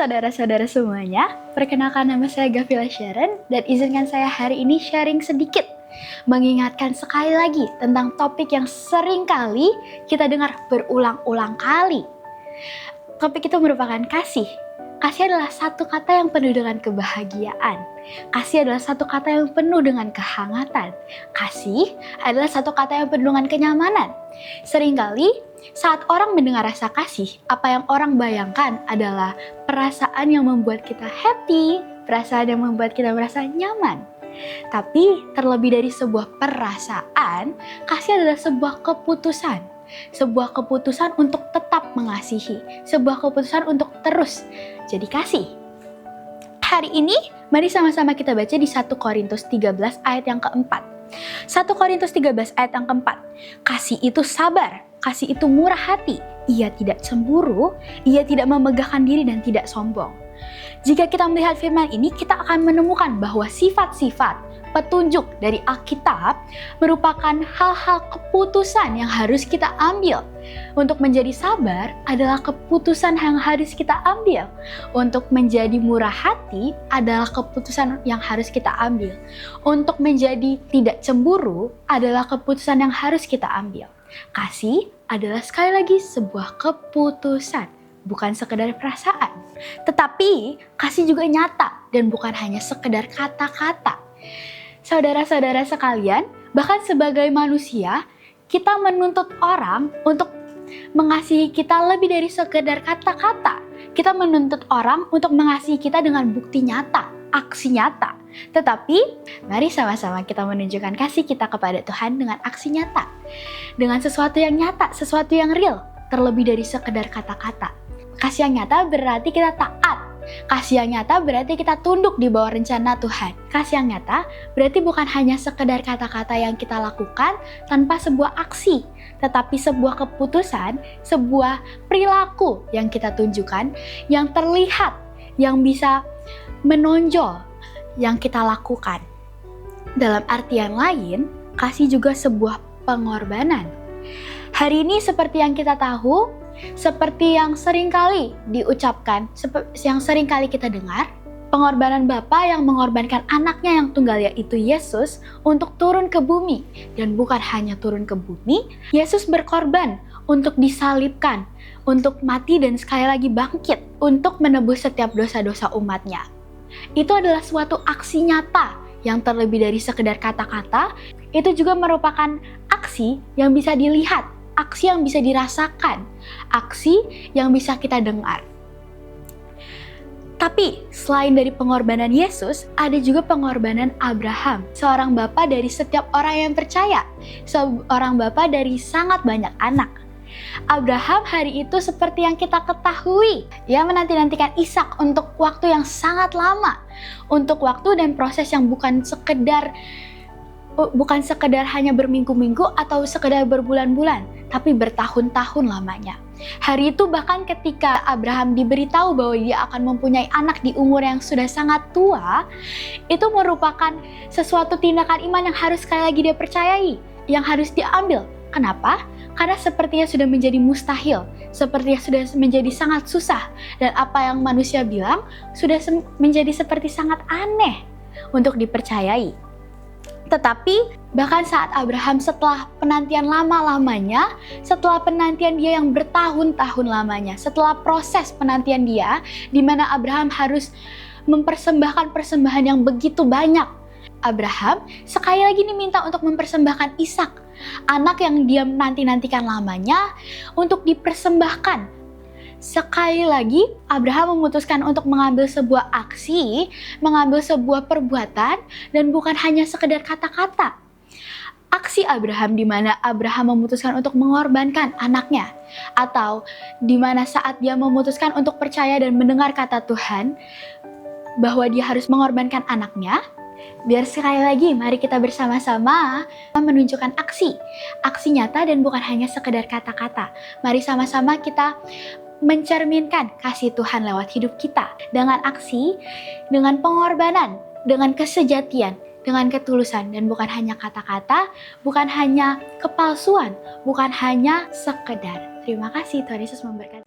saudara-saudara semuanya, perkenalkan nama saya Gavila Sharon dan izinkan saya hari ini sharing sedikit mengingatkan sekali lagi tentang topik yang sering kali kita dengar berulang-ulang kali. Topik itu merupakan kasih. Kasih adalah satu kata yang penuh dengan kebahagiaan. Kasih adalah satu kata yang penuh dengan kehangatan. Kasih adalah satu kata yang penuh dengan kenyamanan. Seringkali saat orang mendengar rasa kasih, apa yang orang bayangkan adalah perasaan yang membuat kita happy, perasaan yang membuat kita merasa nyaman. Tapi terlebih dari sebuah perasaan, kasih adalah sebuah keputusan. Sebuah keputusan untuk tetap mengasihi, sebuah keputusan untuk terus jadi kasih. Hari ini, mari sama-sama kita baca di 1 Korintus 13 ayat yang keempat. 1 Korintus 13 ayat yang keempat. Kasih itu sabar, kasih itu murah hati, ia tidak cemburu, ia tidak memegahkan diri dan tidak sombong. Jika kita melihat firman ini, kita akan menemukan bahwa sifat-sifat petunjuk dari Alkitab merupakan hal-hal keputusan yang harus kita ambil. Untuk menjadi sabar adalah keputusan yang harus kita ambil. Untuk menjadi murah hati adalah keputusan yang harus kita ambil. Untuk menjadi tidak cemburu adalah keputusan yang harus kita ambil. Kasih adalah sekali lagi sebuah keputusan, bukan sekedar perasaan. Tetapi kasih juga nyata dan bukan hanya sekedar kata-kata. Saudara-saudara sekalian, bahkan sebagai manusia, kita menuntut orang untuk mengasihi kita lebih dari sekedar kata-kata. Kita menuntut orang untuk mengasihi kita dengan bukti nyata, aksi nyata. Tetapi, mari sama-sama kita menunjukkan kasih kita kepada Tuhan dengan aksi nyata. Dengan sesuatu yang nyata, sesuatu yang real, terlebih dari sekedar kata-kata. Kasih yang nyata berarti kita taat. Kasih yang nyata berarti kita tunduk di bawah rencana Tuhan. Kasih yang nyata berarti bukan hanya sekedar kata-kata yang kita lakukan tanpa sebuah aksi, tetapi sebuah keputusan, sebuah perilaku yang kita tunjukkan, yang terlihat, yang bisa menonjol, yang kita lakukan. Dalam artian lain, kasih juga sebuah pengorbanan. Hari ini seperti yang kita tahu, seperti yang sering kali diucapkan, yang sering kali kita dengar, pengorbanan Bapa yang mengorbankan anaknya yang tunggal yaitu Yesus untuk turun ke bumi. Dan bukan hanya turun ke bumi, Yesus berkorban untuk disalibkan, untuk mati dan sekali lagi bangkit untuk menebus setiap dosa-dosa umatnya. Itu adalah suatu aksi nyata yang terlebih dari sekedar kata-kata. Itu juga merupakan aksi yang bisa dilihat, aksi yang bisa dirasakan, aksi yang bisa kita dengar. Tapi selain dari pengorbanan Yesus, ada juga pengorbanan Abraham, seorang bapa dari setiap orang yang percaya, seorang bapa dari sangat banyak anak. Abraham hari itu seperti yang kita ketahui, ia menanti-nantikan Ishak untuk waktu yang sangat lama, untuk waktu dan proses yang bukan sekedar hanya berminggu-minggu atau sekedar berbulan-bulan, tapi bertahun-tahun lamanya. Hari itu bahkan ketika Abraham diberitahu bahwa dia akan mempunyai anak di umur yang sudah sangat tua, itu merupakan sesuatu tindakan iman yang harus sekali lagi dia percayai, yang harus diambil. Kenapa? Karena sepertinya sudah menjadi mustahil, sepertinya sudah menjadi sangat susah, dan apa yang manusia bilang sudah menjadi seperti sangat aneh untuk dipercayai. Tetapi bahkan saat Abraham setelah penantian lama-lamanya, setelah penantian dia yang bertahun-tahun lamanya, setelah proses penantian dia, di mana Abraham harus mempersembahkan persembahan yang begitu banyak, Abraham sekali lagi diminta untuk mempersembahkan Ishak, anak yang dia nanti-nantikan lamanya, untuk dipersembahkan. Sekali lagi, Abraham memutuskan untuk mengambil sebuah aksi, mengambil sebuah perbuatan, dan bukan hanya sekedar kata-kata. Aksi Abraham di mana Abraham memutuskan untuk mengorbankan anaknya, atau di mana saat dia memutuskan untuk percaya dan mendengar kata Tuhan bahwa dia harus mengorbankan anaknya. Biar sekali lagi, mari kita bersama-sama menunjukkan aksi nyata dan bukan hanya sekedar kata-kata. Mari sama-sama kita mencerminkan kasih Tuhan lewat hidup kita dengan aksi, dengan pengorbanan, dengan kesejatian, dengan ketulusan, dan bukan hanya kata-kata, bukan hanya kepalsuan, bukan hanya sekedar. Terima kasih, Tuhan Yesus memberkati.